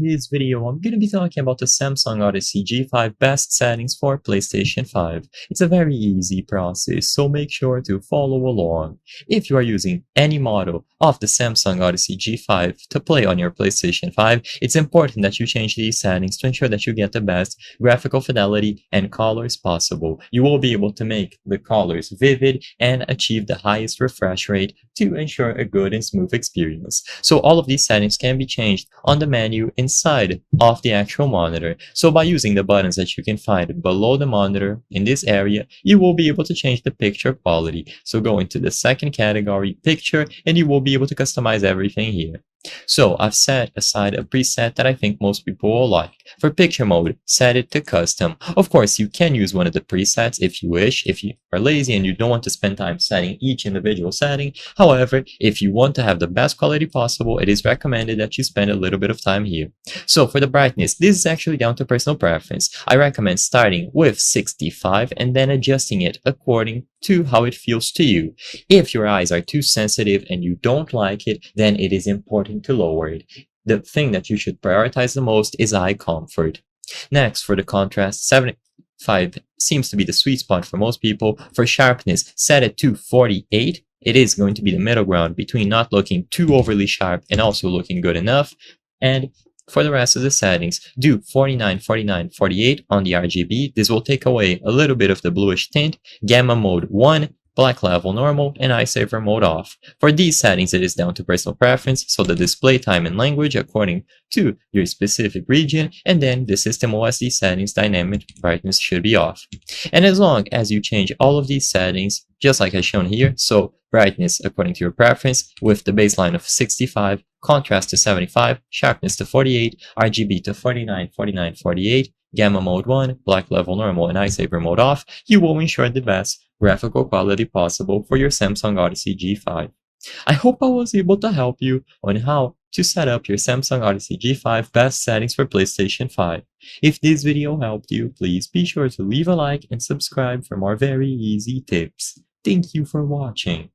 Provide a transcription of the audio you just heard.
this video, I'm going to be talking about the Samsung Odyssey G5 best settings for PlayStation 5. It's a very easy process, so make sure to follow along. If you are using any model of the Samsung Odyssey G5 to play on your PlayStation 5, it's important that you change these settings to ensure that you get the best graphical fidelity and colors possible. You will be able to make the colors vivid and achieve the highest refresh rate to ensure a good and smooth experience. So all of these settings can be changed on the menu inside of the actual monitor. So by using the buttons that you can find below the monitor in this area, you will be able to change the picture quality. So go into the second category, picture, and you will be able to customize everything here. So I've set aside a preset that I think most people will like. For picture mode, set it to custom. Of course, you can use one of the presets if you wish, if you are lazy and you don't want to spend time setting each individual setting. However, if you want to have the best quality possible, it is recommended that you spend a little bit of time here. So for the brightness, this is actually down to personal preference. I recommend starting with 65 and then adjusting it according to how it feels to you. If your eyes are too sensitive and you don't like it, then it is important to lower it. The thing that you should prioritize the most is eye comfort. Next, for the contrast, 75 seems to be the sweet spot for most people. For sharpness, set it to 48. It is going to be the middle ground between not looking too overly sharp and also looking good enough. And for the rest of the settings, do 49, 49, 48 on the RGB. This will take away a little bit of the bluish tint. Gamma mode 1, black level normal, and eye saver mode off. For these settings, it is down to personal preference, so the display time and language according to your specific region, and then the system OSD settings, dynamic brightness should be off. And as long as you change all of these settings, just like I shown here, so brightness according to your preference with the baseline of 65, contrast to 75, sharpness to 48, RGB to 49, 49, 48, gamma mode 1, black level normal, and eye saver mode off, you will ensure the best graphical quality possible for your Samsung Odyssey G5. I hope I was able to help you on how to set up your Samsung Odyssey G5 best settings for PlayStation 5. If this video helped you, please be sure to leave a like and subscribe for more very easy tips. Thank you for watching.